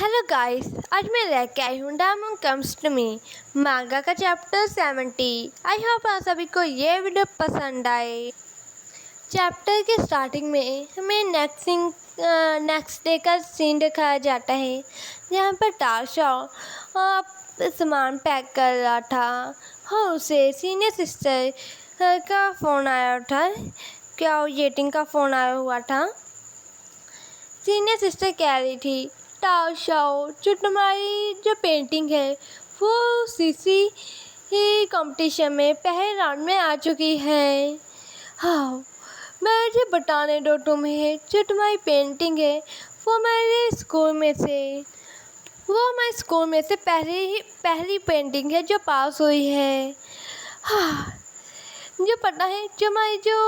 Hello guys, आज मैं लेके आई हूँ डायमंड कम्स टू मी मांगा का चैप्टर 70। आई होप आप सभी को ये वीडियो पसंद आए। चैप्टर के स्टार्टिंग में हमें नेक्स्ट डे का सीन दिखाया जाता है, जहाँ पर टाशा सामान पैक कर रहा था और उसे सीनियर सिस्टर का फ़ोन आया था। क्या वेटिंग का फ़ोन आया हुआ था। सीनियर सिस्टर कह रही थी, टाशाओ जो तुम्हारी जो पेंटिंग है वो सीसी ही कंपटीशन में पहले राउंड में आ चुकी है। हाँ, मुझे बताने दो तुम्हें, जो तुम्हारी पेंटिंग है वो मेरे स्कूल में से पहली पेंटिंग है जो पास हुई है। हाँ, जो पता है, जो हमारी जो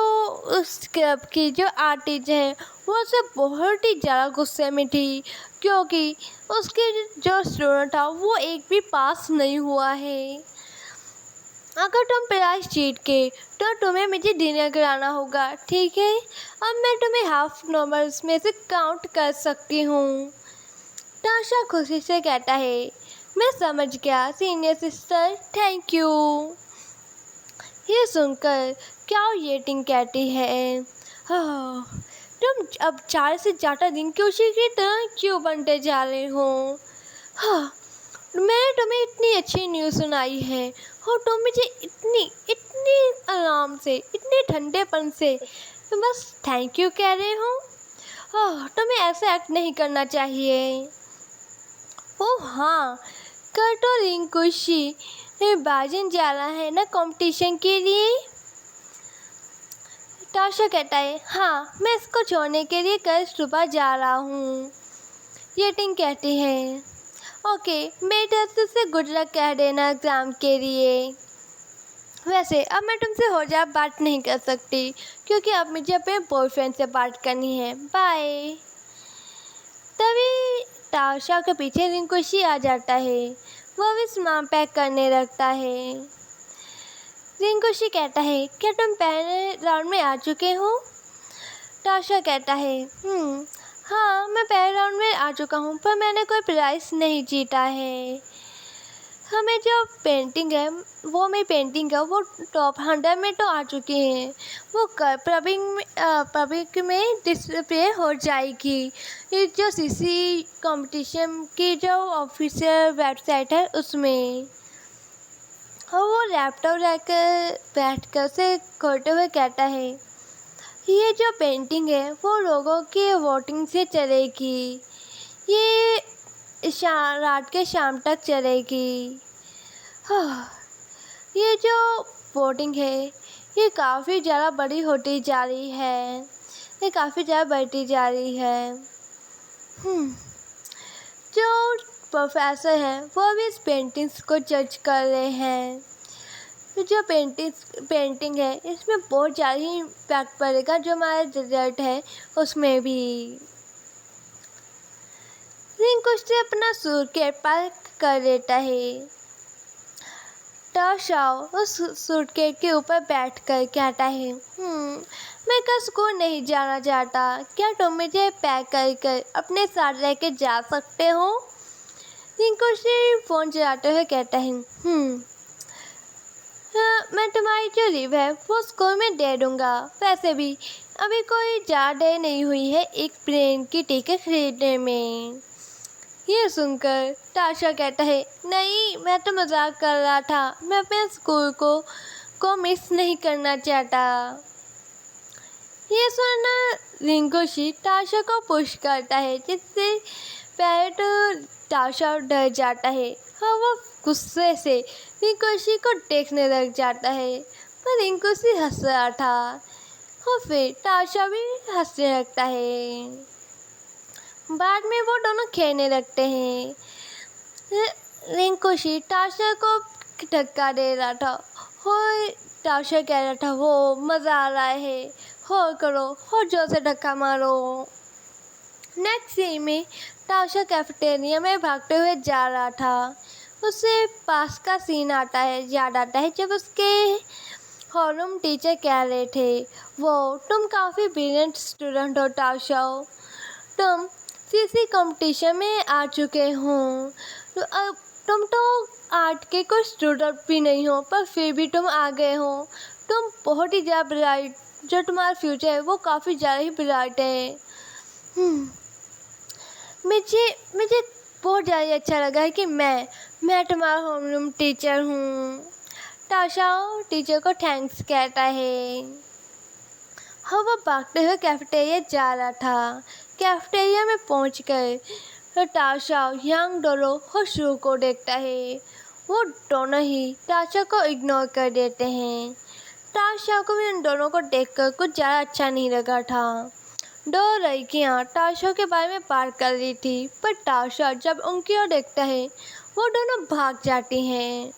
उस क्लब की जो आर्टिस्ट है वो उससे बहुत ही ज़्यादा गुस्से में थी, क्योंकि उसके जो स्टूडेंट था वो एक भी पास नहीं हुआ है। अगर तुम प्राइज जीत के तो तुम्हें मुझे डिनर कराना होगा, ठीक है। अब मैं तुम्हें हाफ नंबर्स में से काउंट कर सकती हूँ। ताशा खुशी से कहता है, मैं समझ गया सीनियर सिस्टर, थैंक यू। ये सुनकर क्या येटिंग कहती है, हाँ, तुम अब 4 से ज़्यादा दिन की उसी की तरह क्यों बनते जा रहे हो। हाँ, मैंने तुम्हें इतनी अच्छी न्यूज़ सुनाई है और तुम मुझे इतनी इतनी आराम से, इतने ठंडेपन से बस थैंक यू कह रहे हो। तुम्हें ऐसा एक्ट नहीं करना चाहिए। ओह हाँ, कर तो रिंकुशी बाजिन जा रहा है ना कंपटीशन के लिए। ताशा कहता है, हाँ, मैं इसको छोड़ने के लिए कल सुबह जा रहा हूँ। येटिंग कहती है, ओके, मेरी तरफ से गुड लक कह देना एग्ज़ाम के लिए। वैसे अब मैं तुमसे हो जा बात नहीं कर सकती, क्योंकि अब मुझे अपने बॉयफ्रेंड से बात करनी है। बाय। तभी ताशा के पीछे रिंकुशी आ जाता है। वो भी सामान पैक करने लगता है। रिंकुशी कहता है, क्या तुम पहले राउंड में आ चुके हो। ताशा कहता है, हाँ, मैं पहले राउंड में आ चुका हूँ, पर मैंने कोई प्राइज़ नहीं जीता है। हमें जो पेंटिंग है वो मेरी पेंटिंग है वो टॉप 100 में तो आ चुकी है। वो पब्लिक में डिस्प्ले हो जाएगी। ये जो सीसी कंपटीशन की जो ऑफिशियल वेबसाइट है उसमें। और वो लैपटॉप बैठकर से खोलते हुए कहता है, ये जो पेंटिंग है वो लोगों की वोटिंग से चलेगी। ये रात के शाम तक चलेगी। हाँ, ये जो वोटिंग है ये काफ़ी ज़्यादा बड़ी होती जा रही है। ये काफ़ी ज़्यादा बढ़ती जा रही है। जो प्रोफेसर हैं वो भी इस पेंटिंग्स को जज कर रहे हैं। जो पेंटिंग है इसमें बहुत ज़्यादा ही इम्पैक्ट पड़ेगा जो हमारा रिजल्ट है उसमें भी। रिंकू से अपना सूटकेस पैक कर लेता है। ताशाओ उस सूटकेस के ऊपर बैठकर कहता है, मैं कल स्कूल नहीं जाना चाहता, क्या तुम मुझे पैक कर अपने साथ लेके जा सकते हो। रिंकू से फ़ोन चलाते हुए कहता है, मैं तुम्हारी जो लीव है वो स्कूल में दे दूँगा। वैसे भी अभी कोई ज़्यादा देर नहीं हुई है एक प्लेन की टिकट खरीदने में। ये सुनकर ताशा कहता है, नहीं, मैं तो मजाक कर रहा था, मैं अपने स्कूल को मिस नहीं करना चाहता। ये सुनना रिंकुशी ताशा को पुश करता है, जिससे पहले तो ताशा डर जाता है और वो गुस्से से रिंकुशी को देखने लग जाता है, पर रिंकुशी हंस रहा था और फिर ताशा भी हंसने लगता है। बाद में वो दोनों खेलने लगते हैं। रिंकुशी ताशा को धक्का दे रहा था और ताशा कह रहा था, वो मज़ा आ रहा है, हो करो, हो जोर से धक्का मारो। नेक्स्ट सीन में ताशा कैफेटेरिया में भागते हुए जा रहा था। उसे पास का सीन याद आता है जब उसके होमरूम टीचर कह रहे थे, वो तुम काफ़ी ब्रिलियंट स्टूडेंट हो ताशा, तुम सीसी कंपटीशन में आ चुके हो। तो अब तुम तो आर्ट के कोई स्टूडेंट भी नहीं हो, पर फिर भी तुम आ गए हो। तुम बहुत ही ज़्यादा ब्राइट, जो तुम्हारा फ्यूचर है वो काफ़ी ज़्यादा ही ब्राइट है। मुझे मुझे बहुत ज़्यादा अच्छा लगा है कि मैं तुम्हारा होमरूम टीचर हूँ। ताशा टीचर को थैंक्स कहता है। हाँ, वो भागते हुए कैफेटेरिया जा रहा था। कैफेटेरिया में पहुँच कर तो ताशा यंग डोलो और शू को देखता है। वो दोनों ही ताशा को इग्नोर कर देते हैं। ताशा को भी उन दोनों को देखकर कुछ ज़्यादा अच्छा नहीं लगा था। दो लड़कियाँ ताशा के बारे में बात कर रही थी, पर ताशा जब उनकी ओर देखता है वो दोनों भाग जाती हैं।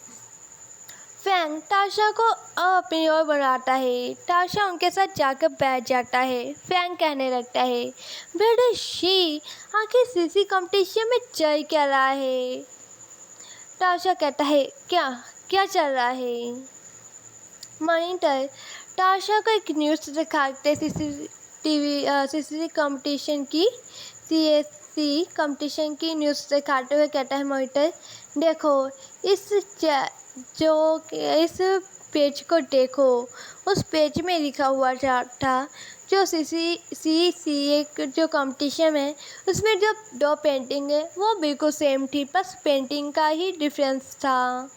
फैंग ताशा को अपनी ओर बुलाता है। ताशा उनके साथ जाकर बैठ जाता है। फैंग कहने लगता है, बेटे शी, आखिर सीसी कंपटीशन में चल क्या रहा है? ताशा कहता है, क्या क्या चल रहा है? मॉनिटर ताशा को एक न्यूज़ दिखाते सीसी कंपटीशन की सीएससी कंपटीशन की न्यूज़ दिखाते हुए कहता है मॉनिटर, देखो इस पेज को देखो। उस पेज में लिखा हुआ था जो सीसीसीए जो कंपटीशन है उसमें जो दो पेंटिंग है वो बिल्कुल सेम थी, बस पेंटिंग का ही डिफरेंस था।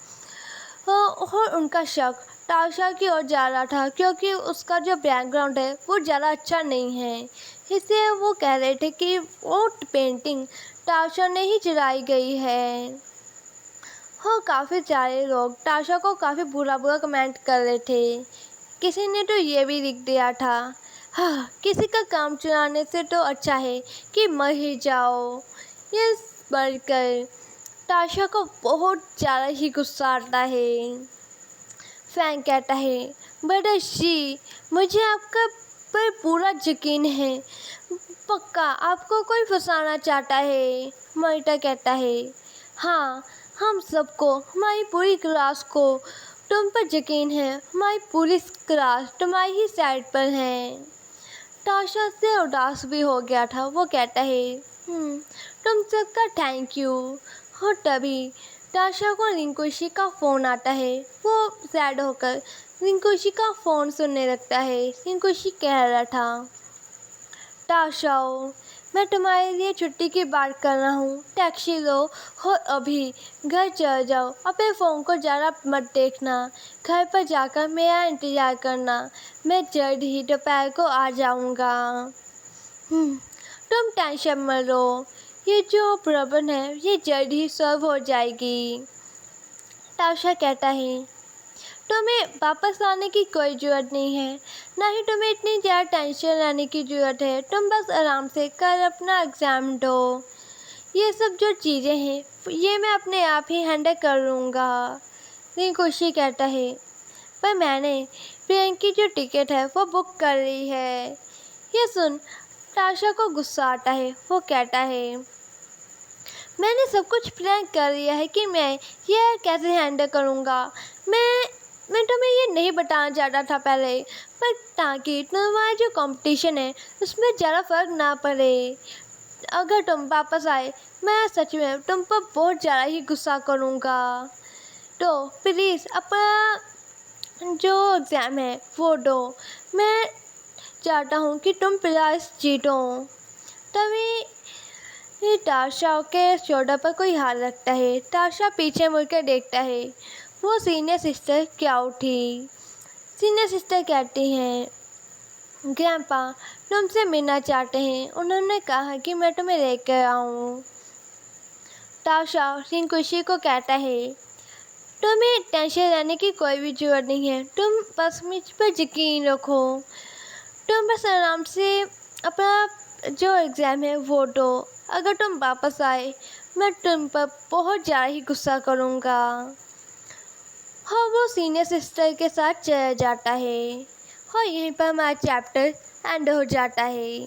और उनका शक ताशा की ओर जा रहा था, क्योंकि उसका जो बैकग्राउंड है वो ज़्यादा अच्छा नहीं है। इसलिए वो कह रहे थे कि वो पेंटिंग ताशा ने ही चलाई गई है। हाँ, काफ़ी सारे लोग ताशा को काफ़ी बुरा कमेंट कर रहे थे। किसी ने तो ये भी लिख दिया था, हाँ, किसी का काम चुराने से तो अच्छा है कि मर ही जाओ। ये बढ़कर ताशा को बहुत ज़्यादा ही गुस्सा आता है। फैंग कहता है, बड़ा शी, मुझे आपका पर पूरा यकीन है, पक्का आपको कोई फंसाना चाहता है। मॉनिटर कहता है, हाँ, हम सबको, हमारी पूरी क्लास को तुम पर यकीन है। हमारी पूरी क्लास तुम्हारी ही साइड पर है। ताशा से उदास भी हो गया था। वो कहता है, तुम सबका थैंक यू। और तभी ताशा को रिंकुशी का फ़ोन आता है। वो सैड होकर रिंकुशी का फ़ोन सुनने लगता है। रिंकुशी कह रहा था, ताशाओ, मैं तुम्हारे लिए छुट्टी की बात कर रहा हूँ। टैक्सी लो और अभी घर चल जाओ। अपने फ़ोन को ज़्यादा मत देखना। घर पर जाकर मेरा इंतज़ार करना। मैं जल्द ही दोपहर को आ जाऊँगा। तुम टेंशन मत लो, ये जो प्रॉब्लम है ये जल्द ही सॉल्व हो जाएगी। ताशा कहता है, तुम्हें वापस आने की कोई ज़रूरत नहीं है, ना ही तुम्हें इतनी ज़्यादा टेंशन लेने की ज़रूरत है। तुम बस आराम से कल अपना एग्ज़ाम दो। ये सब जो चीज़ें हैं ये मैं अपने आप ही हैंडल कर लूँगा। रिंकुशी कहता है, पर मैंने ट्रेन की जो टिकट है वो बुक कर ली है। ये सुन ताशा को गुस्सा आता है। वो कहता है, मैंने सब कुछ प्लान कर लिया है कि मैं ये कैसे हैंडल करूँगा। मैं तुम्हें ये नहीं बताना चाहता था पहले, पर ताकि तुम्हारा जो कंपटीशन है उसमें ज़्यादा फर्क ना पड़े। अगर तुम वापस आए, मैं सच में तुम पर बहुत ज़्यादा ही गुस्सा करूँगा। तो प्लीज़ अपना जो एग्ज़ाम है वो दो। मैं चाहता हूँ कि तुम प्राइज़ जीतो। तभी ताशा के शोल्डर पर कोई हाथ रखता है। ताशा पीछे मुड़कर देखता है। वो सीनियर सिस्टर क्या उठी। सीनियर सिस्टर कहती हैं, ग्रैंपा तुमसे मिलना चाहते हैं। उन्होंने कहा कि मैं तुम्हें लेकर आऊँ। ताशा रिंकुशी को कहता है, तुम्हें टेंशन लेने की कोई भी ज़रूरत नहीं है। तुम बस मुझ पर यकीन रखो। तुम बस आराम से अपना जो एग्ज़ाम है वो दो। अगर तुम वापस आए, मैं तुम पर बहुत ज़्यादा ही गुस्सा करूँगा। हाँ, वो सीनियर सिस्टर के साथ चला जाता है। और यहीं पर हमारा चैप्टर एंड हो जाता है।